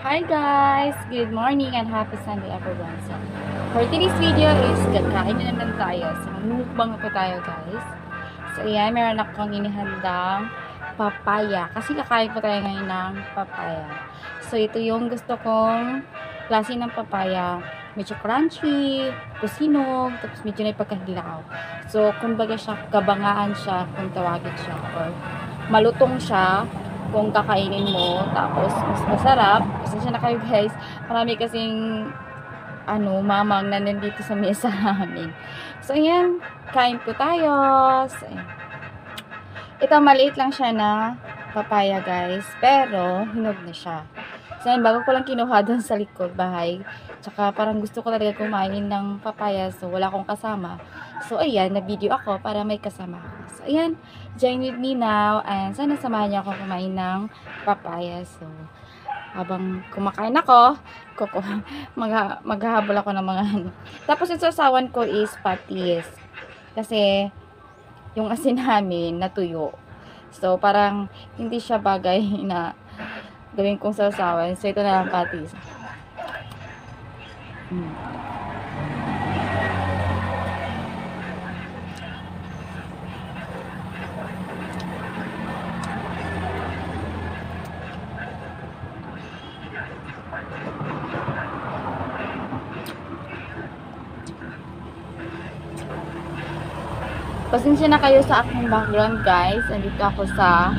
Hi guys! Good morning and happy Sunday everyone. So, for today's video is kakain na naman tayo. So, mumukbang na po tayo guys. So, ayan, meron akong inihandang papaya. Kasi kakain po tayo ngayon ng papaya. So, ito yung gusto kong klase ng papaya. Medyo crunchy, kusinog, tapos medyo na ipagkahilaw. So, kumbaga siya, kabangaan siya, kung tawagin siya, or malutong siya kung kakainin mo, tapos mas masarap. Pasensya na kayo guys, marami kasing mamang na nandito sa mesa namin. So ayan, kain po tayo. So, ayan. Ito maliit lang siya na papaya guys, pero hinog na siya. So ayan, bago ko lang kinuha doon sa likod bahay, tsaka parang gusto ko talaga kumain ng papaya, so wala akong kasama. So ayan, nag-video ako para may kasama ako. So ayan, join with me now, and sana samahan niyo ako kumain ng papaya. So habang kumakain ako, maghahabol ako ng mga Tapos yung sasawan ko is patis. Kasi yung asin namin natuyo. So parang hindi siya bagay na gawin kong sasawan. So ito na lang patis. Pasensya na kayo sa aking background guys. Andito ako sa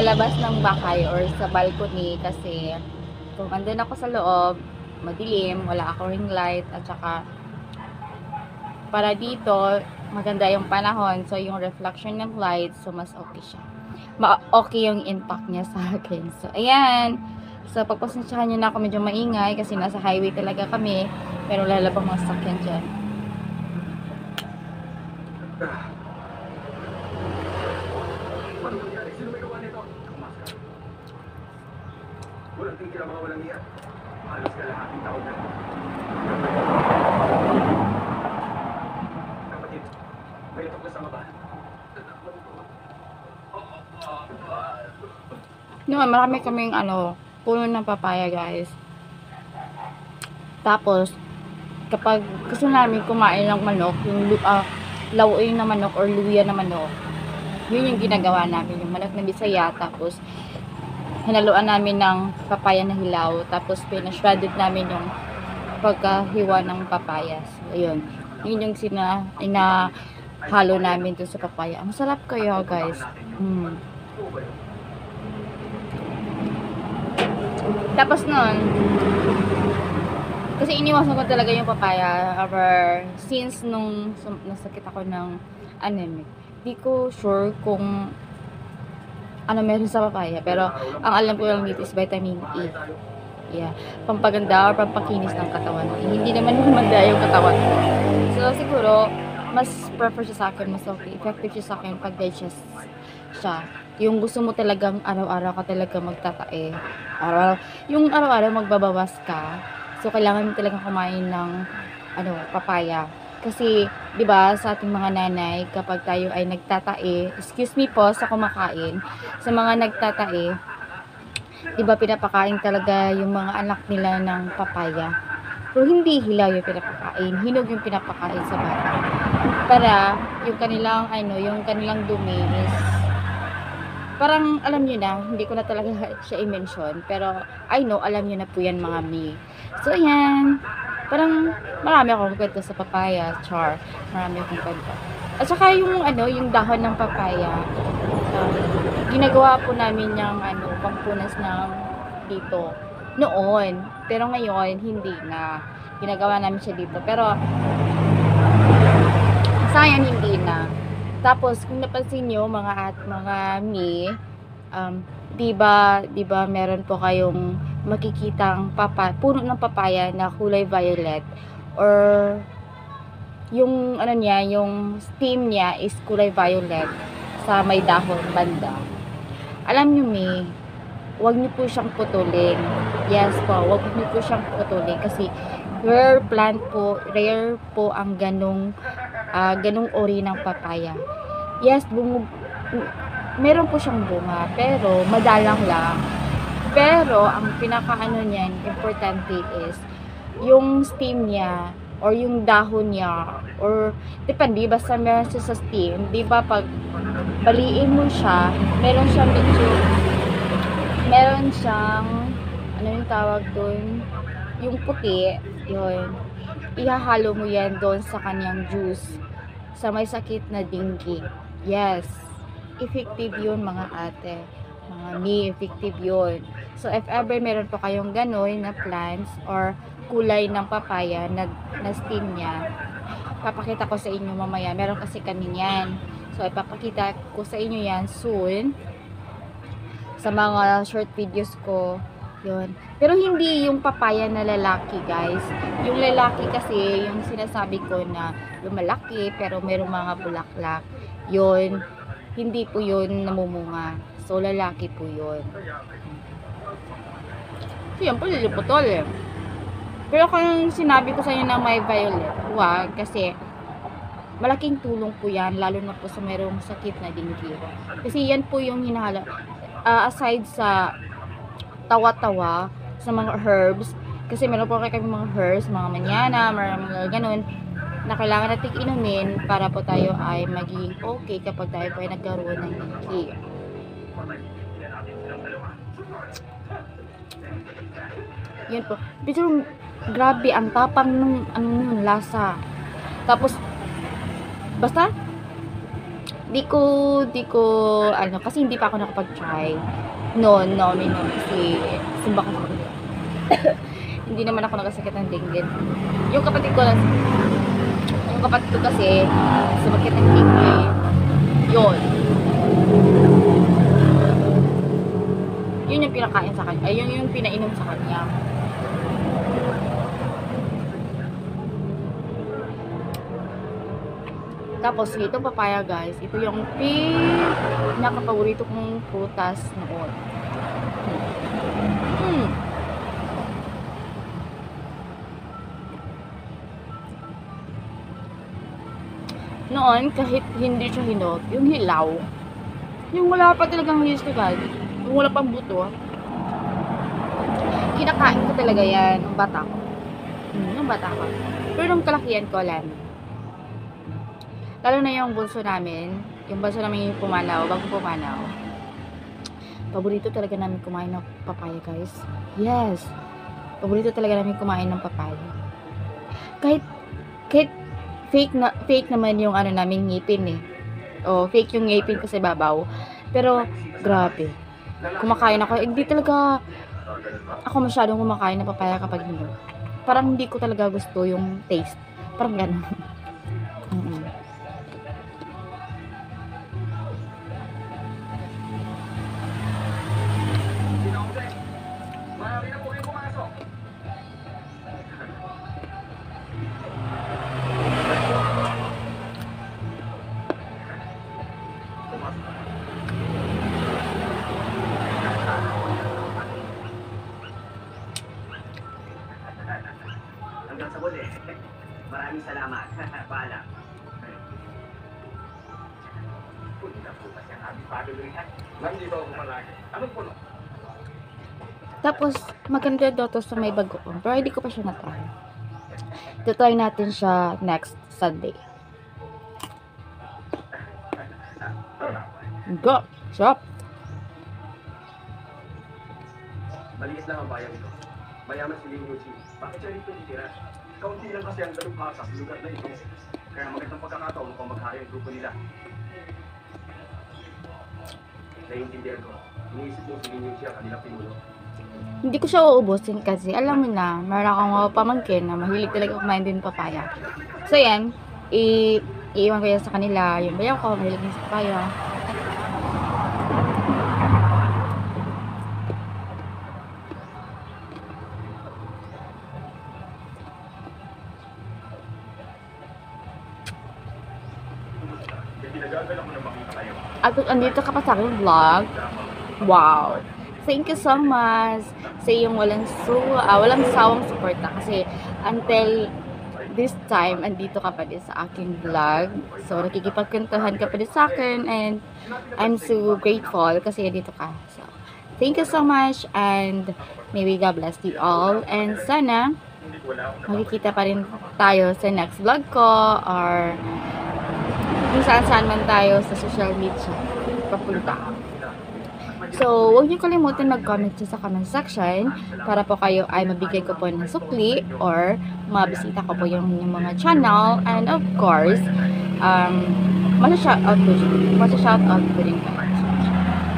labas ng bahay or sa balcony kasi kung andun ako sa loob, madilim, wala ako ring light, at saka para dito maganda yung panahon, so yung reflection ng light, so mas okay siya. Okay yung impact niya sa akin. So ayan. So pagpasensyahan niyo na ako, medyo maingay kasi nasa highway talaga kami, pero lalabang mga sakyan dyan. Walang tigil ang mga walang iya. Halos kalahating taon na. Kapatid, may tuklas ang mabahan. Marami kaming puno ng papaya guys. Tapos kapag gusto namin kumain ng manok, yung lauoy na manok or luya na manok, yun yung ginagawa namin, yung manok na Bisaya, tapos hinaluan namin ng papaya na hilaw, tapos pinashredded namin yung pagkahiwa ng papaya. So ayun, yun yung inahalo namin dun sa papaya. Ang sarap kaya guys. Tapos nun, kasi iniwasan ko talaga yung papaya since nung nasakit ako ng anemic. Di ko sure kung ano meron sa papaya, pero ang alam ko lang dito is vitamin E. Yeah, pampaganda or pampakinis ng katawan. Hindi naman humanda yung katawan ko. So siguro mas prefer siya sa akin, mas okay, effective siya sa akin pag digest siya. Yung gusto mo talagang araw-araw ka talaga magtatae. Yung araw-araw magbabawas ka. So kailangan mo talagang kumain ng papaya. Kasi 'di ba sa ating mga nanay, kapag tayo ay nagtatae, excuse me po sa kumakain, sa mga nagtatae, 'di ba pinapakain talaga yung mga anak nila ng papaya. Pero hindi hilaw yung pinapakain, hinog yung pinapakain sa bata. Para yung kanilang dumi is parang alam niyo na, hindi ko na talaga siya i-mention, pero I know, alam niyo na po yan mga mi. So ayan, parang marami akong kwento sa papaya, char. Marami akong kwento. At saka yung dahon ng papaya, ginagawa po namin yung pampunas ng dito noon. Pero ngayon, hindi na. Ginagawa namin siya dito. Pero sayang hindi na. Tapos kung napansin niyo mga mi, di ba meron po kayong makikitang puno ng papaya na kulay violet, or yung yung stem niya is kulay violet sa may dahon banda. Alam niyo mi, wag niyo po siyang putulin. Yes po, wag niyo po siyang putulin kasi rare po ang ganung uri ng papaya. Yes, meron po siyang bunga, pero madalang lang. Pero, ang pinaka-ano niyan, importante is, yung stem niya, or yung dahon niya, or, depende, basta meron siya sa stem, di ba, pag baliin mo siya, meron siyang medyo, meron siyang, ano yung tawag doon, yung puti, yun, ihahalo mo yan doon sa kanyang juice, sa may sakit na dengue. Yes, effective yun mga ate, mga mi, effective yun. So, if ever meron po kayong gano'n na plants or kulay ng papaya na stem niya, papakita ko sa inyo mamaya. Meron kasi kami yan. So, ipapakita ko sa inyo yan soon sa mga short videos ko. Yun. Pero hindi yung papaya na lalaki, guys. Yung lalaki kasi, yung sinasabi ko na lumalaki pero mayroong mga bulaklak. Yun. Hindi po yun namumunga. So, lalaki po yun. So, yan po, liliputol eh. Pero kung sinabi ko sa inyo na may violet, huwag. Kasi, malaking tulong po yan, lalo na po sa mayroong sakit na dengue. Kasi yan po yung hinahala. Aside sa tawa-tawa, sa mga herbs, kasi meron po kami mga herbs, mga manyana, mga ganun, na kailangan natin inumin para po tayo ay maging okay kapag tayo po ay nagkaroon ng dengue. Yan po. Pero grabe ang tapang nung ano lasa. Tapos basta di ko ano kasi hindi pa ako nakapag-try. No, kasi simba ko hindi naman ako nagkasakit ng dengue. Yung kapatid ko kasi sumakit ng dengue. Yun yung pinakain sa kanya. Ay, yung pinainom sa kanya. Tapos, itong papaya, guys, ito yung pinaka-paborito kong prutas noon. Noon, kahit hindi siya hinog, yung hilaw, yung wala pa talagang histo, guys, yung wala pang buto, kinakain ko talaga yan, yung bata ko. Yung bata ko. Pero nung kalakihan ko, lalo na yung bunso namin yung pumanaw, bagong pumanaw. Paborito talaga namin kumain ng papaya, guys. Yes. Paborito talaga namin kumain ng papaya. Kahit fake naman yung ano namin ngipin eh. O, fake yung ngipin ko sa babaw. Pero, grabe. Kumakain ako. Hindi talaga ako masyadong kumakain ng papaya kapag hinog. Parang hindi ko talaga gusto yung taste. Parang gano'n. Hanggang sa muli. Maraming salamat. Paalam. Punta po pa siya. Habipado rin. Nandito ako malagi. Anong puno? Tapos, maganda daw to sa may bagoong. Pero hindi ko pa siya na-try. Try natin siya next Sunday. Go! Sarap! Maliit lang ang bayan ito. Mayaman si Ling Yuji. Bakit siya rito titira? Kaunti lang kasi ang dalubhasa sa lugar na ito. Kaya magandang pagkakataon upang maghari ang grupo nila. Naiintindihan ko. Iniisip mo si Ling Yuji ang kanilang pinuno. Hindi ko siya uubusin kasi alam mo na, meron akong pamangkin na mahilig talaga kumain din papaya. So yan, iiwan ko yan sa kanila. Yung bayaw ko, mahilig din sa papaya. At andito ka pa sa aking vlog. Wow! Thank you so much sa iyong walang sawang suporta kasi until this time, andito ka pa din sa aking vlog. So, nakikipagkwentuhan ka pa din sa akin and I'm so grateful kasi andito ka. So, thank you so much and maybe God bless you all. And sana, magkikita pa rin tayo sa next vlog ko or kung saan-saan man tayo sa social media papunta. So, huwag niyo kalimutan mag-comment sa comment section para po kayo ay mabigay ko po ng sukli or mabisita ko po yung mga channel. And of course, masya-shoutout ko rin kayo.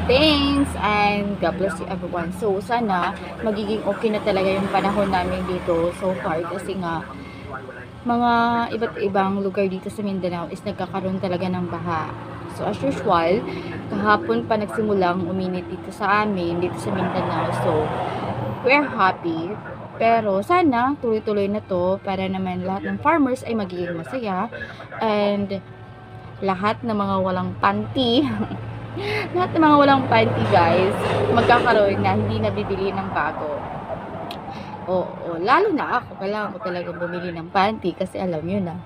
Thanks and God bless you everyone. So, sana magiging okay na talaga yung panahon namin dito so far kasi nga mga iba't ibang lugar dito sa Mindanao is nagkakaroon talaga ng baha. So, as usual, kahapon pa nagsimulang uminit dito sa amin, dito sa Mindanao. So, we're happy. Pero, sana, tuloy-tuloy na to para naman lahat ng farmers ay magiging masaya. And, lahat ng mga walang panty, lahat ng mga walang panty, guys, magkakaroon na hindi nabibili ng bago. Oo, lalo na ako, kailangan ko talagang bumili ng panty kasi alam nyo na.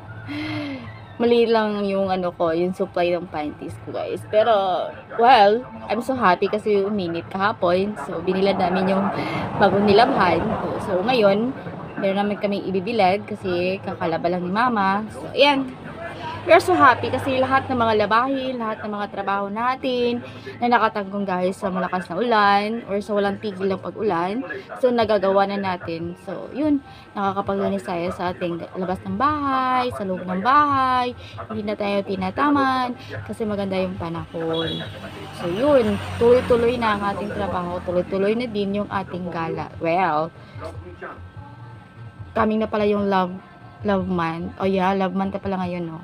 Mali lang yung yung supply ng panties ko, guys. Pero, well, I'm so happy kasi uminit kahapon. So, binila namin yung bagong nilabhan. So, ngayon, meron namin kaming ibibilad kasi kakalaba lang ni Mama. So, ayan. We're so happy kasi lahat ng mga labahin, lahat ng mga trabaho natin na nakatanggong guys sa malakas na ulan or sa walang tigil ng pag-ulan. So, nagagawa na natin. So, yun, nakakapaglunis tayo sa ating labas ng bahay, sa loob ng bahay. Hindi na tayo tinataman kasi maganda yung panahon. So, yun, tuloy-tuloy na ang ating trabaho. Tuloy-tuloy na din yung ating gala. Well, coming na pala yung love month. Oh yeah, love month na pala ngayon, no?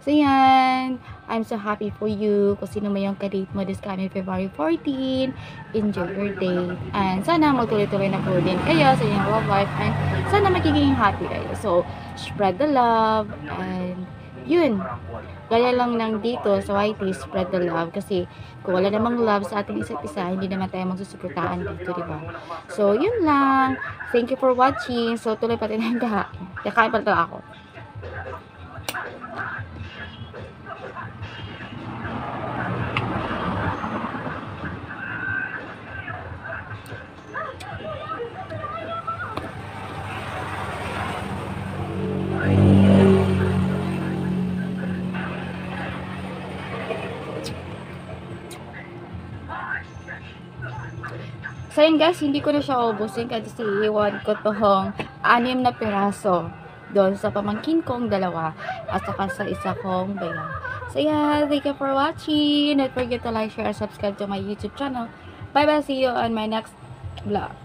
So, yan. I'm so happy for you. Kung sino man yung ka-date mo this coming February 14, enjoy your day. And sana magtuloy-tuloy na po din kayo sa inyong love life. And sana magiging happy kayo. So, spread the love. And, yun. Gaya lang ng dito sa YT, spread the love. Kasi, kung wala namang love sa ating isa't isa, hindi naman tayo magsusuportaan dito, diba? So, yun lang. Thank you for watching. So, tuloy pa rin ang kakain. Kakain pa rin ako. So yun guys, hindi ko na siya ubusin kasi iwan ko tohong 6 na piraso doon sa pamangkin kong 2 at saka sa isa kong bayan. So yeah, thank you for watching. Don't forget to like, share, and subscribe to my YouTube channel. Bye bye, see you on my next vlog.